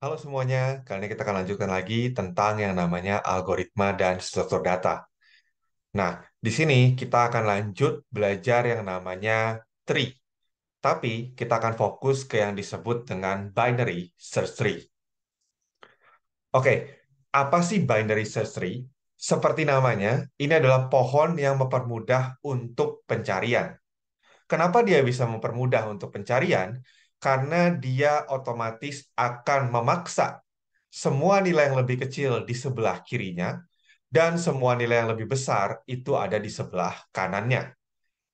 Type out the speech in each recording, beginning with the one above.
Halo semuanya, kali ini kita akan lanjutkan lagi tentang yang namanya algoritma dan struktur data. Nah, di sini kita akan lanjut belajar yang namanya tree. Tapi kita akan fokus ke yang disebut dengan binary search tree. Oke, apa sih binary search tree? Seperti namanya, ini adalah pohon yang mempermudah untuk pencarian. Kenapa dia bisa mempermudah untuk pencarian? Karena dia otomatis akan memaksa semua nilai yang lebih kecil di sebelah kirinya dan semua nilai yang lebih besar itu ada di sebelah kanannya.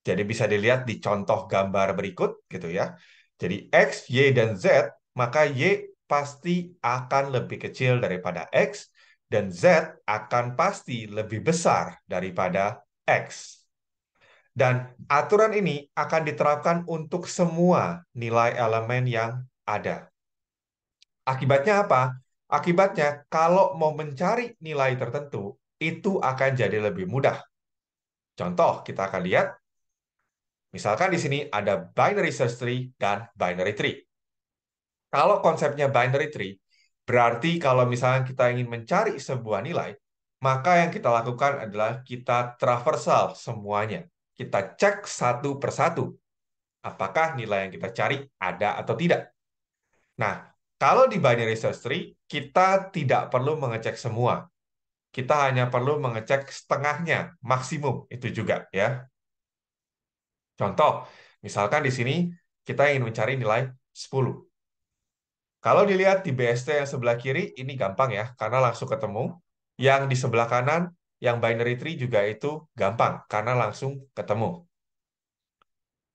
Jadi bisa dilihat di contoh gambar berikut gitu ya. Jadi X, Y, dan Z, maka Y pasti akan lebih kecil daripada X dan Z akan pasti lebih besar daripada X. Dan aturan ini akan diterapkan untuk semua nilai elemen yang ada. Akibatnya apa? Akibatnya kalau mau mencari nilai tertentu, itu akan jadi lebih mudah. Contoh, kita akan lihat, misalkan di sini ada binary search tree dan binary tree. Kalau konsepnya binary tree, berarti kalau misalnya kita ingin mencari sebuah nilai, maka yang kita lakukan adalah kita traversal semuanya. Kita cek satu persatu apakah nilai yang kita cari ada atau tidak. Nah, kalau di binary search tree, kita tidak perlu mengecek semua. Kita hanya perlu mengecek setengahnya, maksimum itu juga ya. Contoh, misalkan di sini kita ingin mencari nilai 10. Kalau dilihat di BST yang sebelah kiri, ini gampang ya, karena langsung ketemu. Yang di sebelah kanan, yang binary tree juga itu gampang, karena langsung ketemu.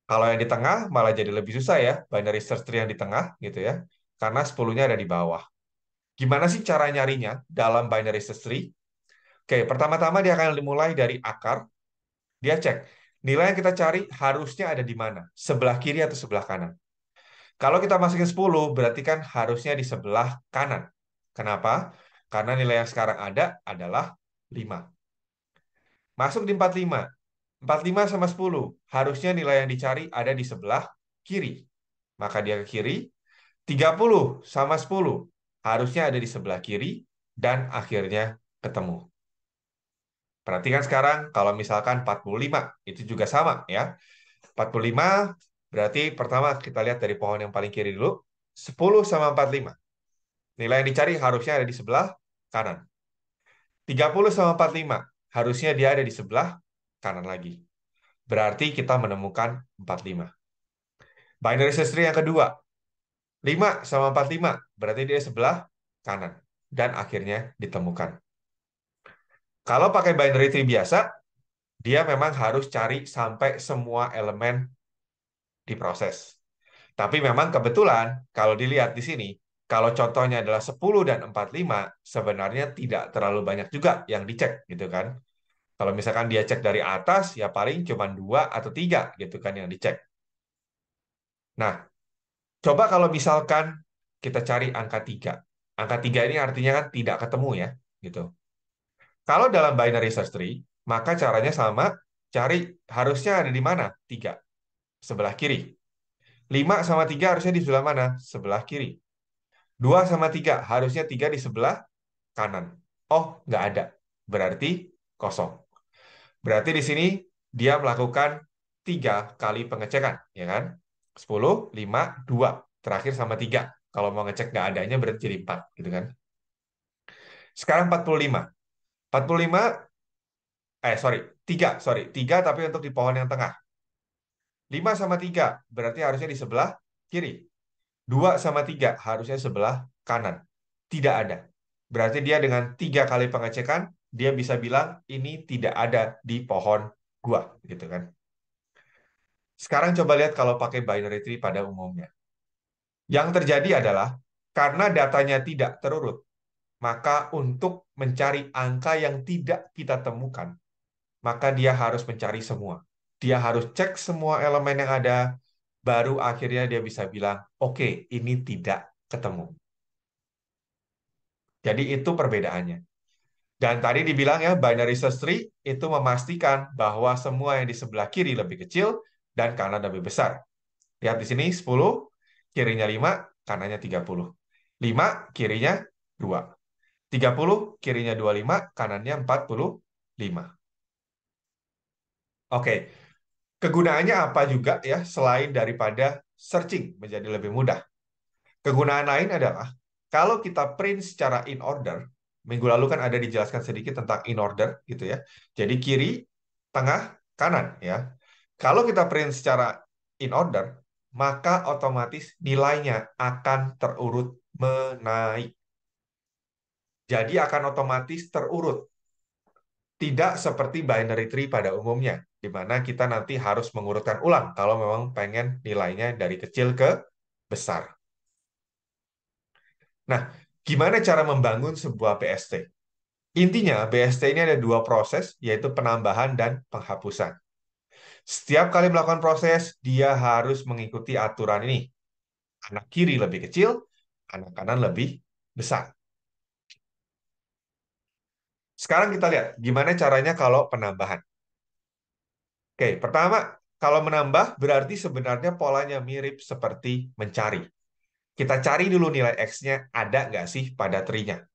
Kalau yang di tengah malah jadi lebih susah ya, binary search tree yang di tengah gitu ya, karena 10-nya ada di bawah. Gimana sih cara nyarinya dalam binary search tree? Oke, pertama-tama dia akan dimulai dari akar, dia cek nilai yang kita cari harusnya ada di mana, sebelah kiri atau sebelah kanan. Kalau kita masukin 10, berarti kan harusnya di sebelah kanan. Kenapa? Karena nilai yang sekarang ada adalah 5. Masuk di 45. 45 sama 10, harusnya nilai yang dicari ada di sebelah kiri. Maka dia ke kiri. 30 sama 10 harusnya ada di sebelah kiri dan akhirnya ketemu. Perhatikan sekarang kalau misalkan 45 itu juga sama ya. 45 berarti pertama kita lihat dari pohon yang paling kiri dulu. 10 sama 45. Nilai yang dicari harusnya ada di sebelah kanan. 30 sama 45 harusnya dia ada di sebelah kanan lagi. Berarti kita menemukan 45. Binary search tree yang kedua. 5 sama 45 berarti dia sebelah kanan. Dan akhirnya ditemukan. Kalau pakai binary tree biasa, dia memang harus cari sampai semua elemen diproses. Tapi memang kebetulan kalau dilihat di sini, kalau contohnya adalah 10 dan 45, sebenarnya tidak terlalu banyak juga yang dicek gitu kan. Kalau misalkan dia cek dari atas, ya paling cuma 2 atau 3 gitu kan yang dicek. Nah, coba kalau misalkan kita cari angka 3. Angka 3 ini artinya kan tidak ketemu ya, gitu. Kalau dalam binary search tree, maka caranya sama, cari harusnya ada di mana? 3, sebelah kiri. 5 sama 3 harusnya di sebelah mana? Sebelah kiri. 2 sama 3 harusnya 3 di sebelah kanan. Oh, nggak ada. Berarti kosong. Berarti di sini dia melakukan 3 kali pengecekan, ya kan? 10, 5, 2. Terakhir sama 3. Kalau mau ngecek nggak adanya berarti jadi 4, gitu kan? Sekarang 45. 45, sorry, 3, sorry. 3 tapi untuk di pohon yang tengah. 5 sama 3 berarti harusnya di sebelah kiri. 2 sama 3 harusnya sebelah kanan. Tidak ada. Berarti dia dengan 3 kali pengecekan, dia bisa bilang ini tidak ada di pohon gua, gitu kan. Sekarang coba lihat kalau pakai binary tree pada umumnya. Yang terjadi adalah karena datanya tidak terurut, maka untuk mencari angka yang tidak kita temukan, maka dia harus mencari semua. Dia harus cek semua elemen yang ada, baru akhirnya dia bisa bilang, oke, ini tidak ketemu. Jadi itu perbedaannya. Dan tadi dibilang ya, binary search tree itu memastikan bahwa semua yang di sebelah kiri lebih kecil dan kanan lebih besar. Lihat di sini 10, kirinya 5, kanannya 30. 5, kirinya 2. 30, kirinya 25, kanannya 45. Oke, kegunaannya apa juga ya selain daripada searching menjadi lebih mudah? Kegunaan lain adalah kalau kita print secara in order, minggu lalu kan ada dijelaskan sedikit tentang in order gitu ya. Jadi kiri, tengah, kanan ya. Kalau kita print secara in order, maka otomatis nilainya akan terurut menaik. Jadi akan otomatis terurut. Tidak seperti binary tree pada umumnya, di mana kita nanti harus mengurutkan ulang kalau memang pengen nilainya dari kecil ke besar. Nah, gimana cara membangun sebuah BST? Intinya, BST ini ada dua proses, yaitu penambahan dan penghapusan. Setiap kali melakukan proses, dia harus mengikuti aturan ini. Anak kiri lebih kecil, anak kanan lebih besar. Sekarang kita lihat gimana caranya kalau penambahan. Oke, pertama, kalau menambah berarti sebenarnya polanya mirip seperti mencari. Kita cari dulu nilai X-nya ada nggak sih pada tree-nya.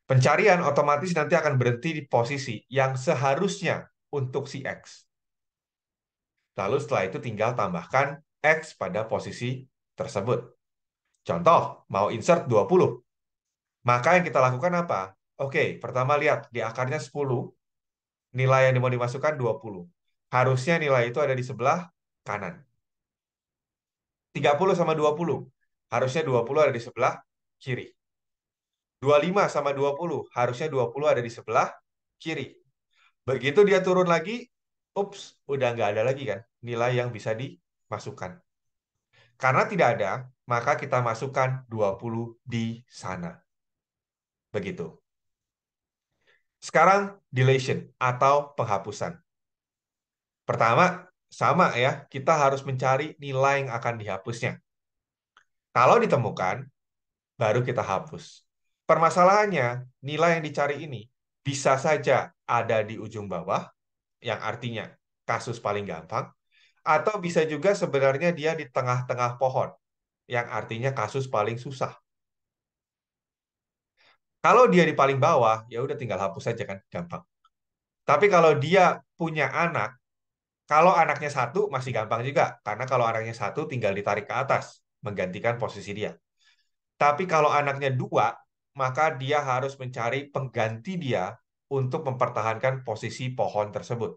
Pencarian otomatis nanti akan berhenti di posisi yang seharusnya untuk si X. Lalu setelah itu tinggal tambahkan X pada posisi tersebut. Contoh, mau insert 20. Maka yang kita lakukan apa? Oke, pertama lihat di akarnya 10, nilai yang mau dimasukkan 20. Harusnya nilai itu ada di sebelah kanan. 30 sama 20. Harusnya 20 ada di sebelah kiri. 25 sama 20. Harusnya 20 ada di sebelah kiri. Begitu dia turun lagi, ups, udah nggak ada lagi kan nilai yang bisa dimasukkan. Karena tidak ada, maka kita masukkan 20 di sana. Begitu. Sekarang deletion atau penghapusan. Pertama, sama ya, kita harus mencari nilai yang akan dihapusnya. Kalau ditemukan, baru kita hapus. Permasalahannya, nilai yang dicari ini bisa saja ada di ujung bawah, yang artinya kasus paling gampang, atau bisa juga sebenarnya dia di tengah-tengah pohon, yang artinya kasus paling susah. Kalau dia di paling bawah, ya udah tinggal hapus saja kan, gampang. Tapi kalau dia punya anak, kalau anaknya satu masih gampang juga, karena kalau anaknya satu tinggal ditarik ke atas, menggantikan posisi dia. Tapi kalau anaknya dua, maka dia harus mencari pengganti dia untuk mempertahankan posisi pohon tersebut.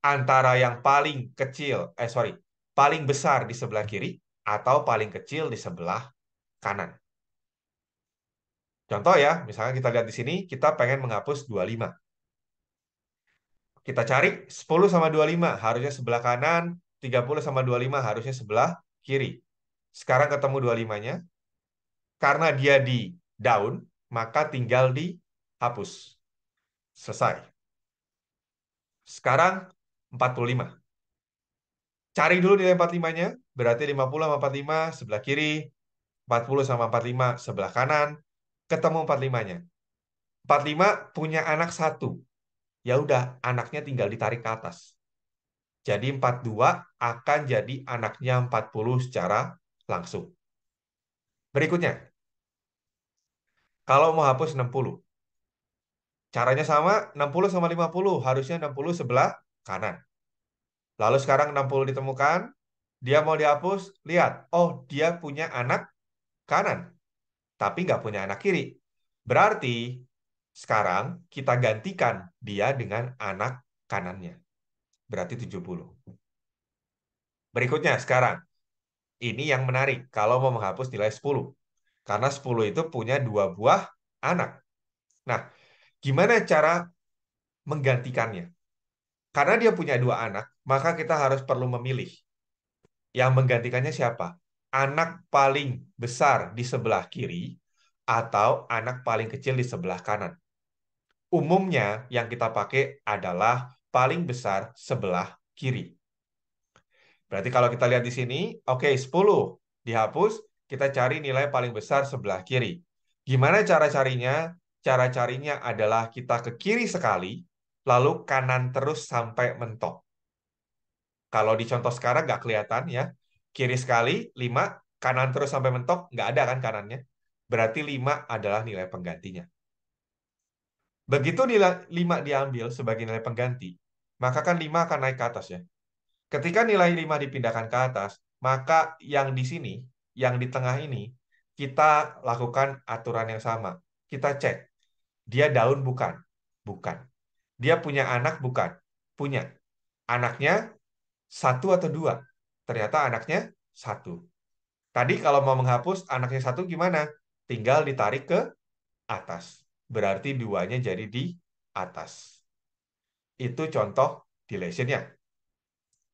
Antara yang paling kecil, paling besar di sebelah kiri atau paling kecil di sebelah kanan. Contoh ya, misalnya kita lihat di sini, kita pengen menghapus 25. Kita cari 10 sama 25 harusnya sebelah kanan, 30 sama 25 harusnya sebelah kiri. Sekarang ketemu 25-nya, karena dia di down, maka tinggal dihapus. Selesai. Sekarang 45. Cari dulu nilai 45-nya, berarti 50 sama 45 sebelah kiri, 40 sama 45 sebelah kanan, ketemu 45-nya. 45 punya anak satu. Ya udah, anaknya tinggal ditarik ke atas. Jadi 42 akan jadi anaknya 40 secara langsung. Berikutnya, kalau mau hapus 60. Caranya sama, 60 sama 50. Harusnya 60 sebelah kanan. Lalu sekarang 60 ditemukan, dia mau dihapus, lihat, oh dia punya anak kanan, tapi nggak punya anak kiri. Berarti sekarang kita gantikan dia dengan anak kanannya. Berarti 70. Berikutnya sekarang, ini yang menarik kalau mau menghapus nilai 10. Karena 10 itu punya dua buah anak. Nah, gimana cara menggantikannya? Karena dia punya dua anak, maka kita harus perlu memilih. Yang menggantikannya siapa? Anak paling besar di sebelah kiri atau anak paling kecil di sebelah kanan. Umumnya yang kita pakai adalah paling besar sebelah kiri. Berarti kalau kita lihat di sini, oke, 10 dihapus, kita cari nilai paling besar sebelah kiri. Gimana cara carinya? Cara carinya adalah kita ke kiri sekali, lalu kanan terus sampai mentok. Kalau di contoh sekarang nggak kelihatan ya. Kiri sekali, 5, kanan terus sampai mentok, nggak ada kan kanannya. Berarti 5 adalah nilai penggantinya. Begitu nilai 5 diambil sebagai nilai pengganti, maka kan 5 akan naik ke atas ya. Ketika nilai 5 dipindahkan ke atas, maka yang di sini, yang di tengah ini, kita lakukan aturan yang sama. Kita cek, dia daun bukan? Bukan. Dia punya anak bukan? Punya. Anaknya satu atau dua? Ternyata anaknya satu. Tadi kalau mau menghapus anaknya satu gimana? Tinggal ditarik ke atas. Berarti duanya jadi di atas. Itu contoh deletionnya.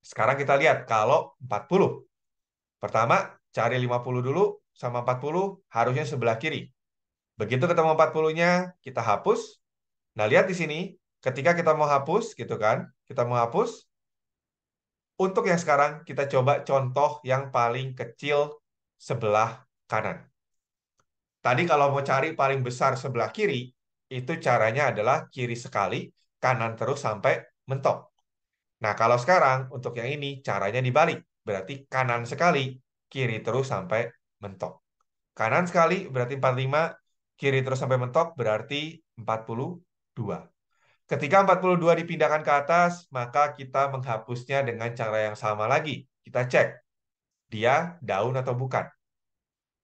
Sekarang kita lihat kalau 40. Pertama, cari 50 dulu sama 40 harusnya sebelah kiri. Begitu ketemu 40-nya, kita hapus. Nah, lihat di sini, ketika kita mau hapus gitu kan, kita mau hapus. Untuk yang sekarang, kita coba contoh yang paling kecil sebelah kanan. Tadi kalau mau cari paling besar sebelah kiri, itu caranya adalah kiri sekali, kanan terus sampai mentok. Nah, kalau sekarang untuk yang ini caranya dibalik. Berarti kanan sekali, kiri terus sampai mentok. Kanan sekali berarti 45, kiri terus sampai mentok berarti 42. Ketika 42 dipindahkan ke atas, maka kita menghapusnya dengan cara yang sama lagi. Kita cek, dia daun atau bukan.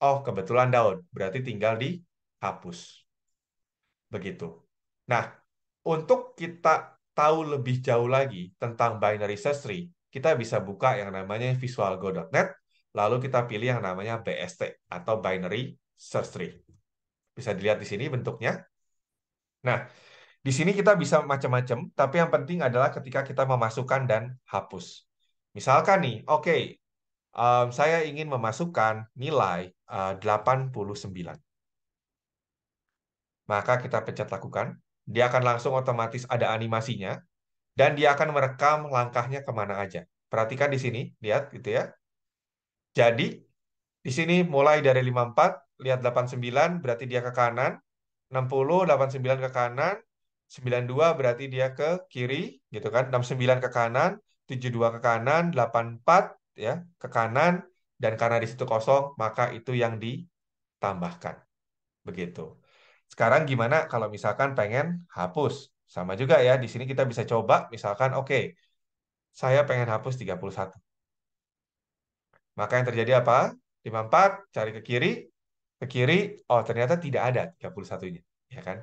Oh, kebetulan daun, berarti tinggal dihapus. Begitu. Nah, untuk kita tahu lebih jauh lagi tentang binary search tree, kita bisa buka yang namanya visualgo.net, lalu kita pilih yang namanya BST atau binary search tree. Bisa dilihat di sini bentuknya. Nah, di sini kita bisa macam-macam, tapi yang penting adalah ketika kita memasukkan dan hapus. Misalkan nih, oke, saya ingin memasukkan nilai 89. Maka kita pencet lakukan. Dia akan langsung otomatis ada animasinya, dan dia akan merekam langkahnya kemana aja. Perhatikan di sini, lihat gitu ya. Jadi, di sini mulai dari 54, lihat 89 berarti dia ke kanan, 60, 89 ke kanan, 92 berarti dia ke kiri, gitu kan, 69 ke kanan, 72 ke kanan, 84 ya ke kanan, dan karena di situ kosong, maka itu yang ditambahkan. Begitu. Sekarang gimana kalau misalkan pengen hapus? Sama juga ya, di sini kita bisa coba, misalkan, oke, saya pengen hapus 31. Maka yang terjadi apa? 54, cari ke kiri, oh ternyata tidak ada 31-nya. Ya kan?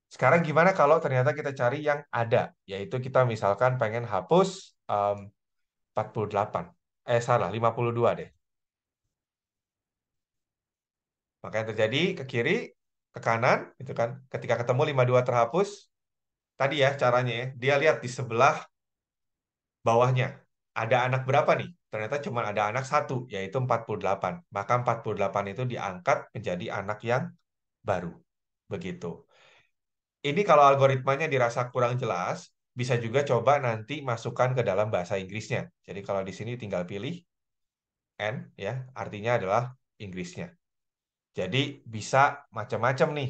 Sekarang gimana kalau ternyata kita cari yang ada? Yaitu kita misalkan pengen hapus 48. Salah, 52 deh. Maka yang terjadi ke kiri, ke kanan, gitu kan. Ketika ketemu 52 terhapus, tadi ya caranya ya, dia lihat di sebelah bawahnya. Ada anak berapa nih? Ternyata cuma ada anak satu, yaitu 48. Maka 48 itu diangkat menjadi anak yang baru. Begitu. Ini kalau algoritmanya dirasa kurang jelas, bisa juga coba nanti masukkan ke dalam bahasa Inggrisnya. Jadi kalau di sini tinggal pilih N, ya, artinya adalah Inggrisnya. Jadi bisa macam-macam nih.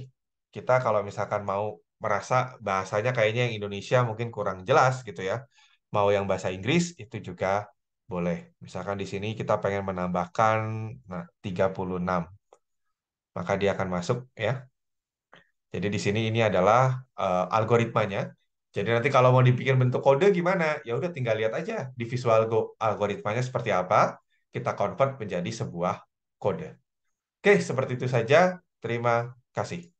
Kita kalau misalkan mau merasa bahasanya kayaknya yang Indonesia mungkin kurang jelas gitu ya. Mau yang bahasa Inggris itu juga boleh. Misalkan di sini kita pengen menambahkan 36. Maka dia akan masuk ya. Jadi di sini ini adalah algoritmanya. Jadi nanti kalau mau dibikin bentuk kode gimana? Ya udah tinggal lihat aja di Visual Go algoritmanya seperti apa. Kita convert menjadi sebuah kode. Oke, seperti itu saja. Terima kasih.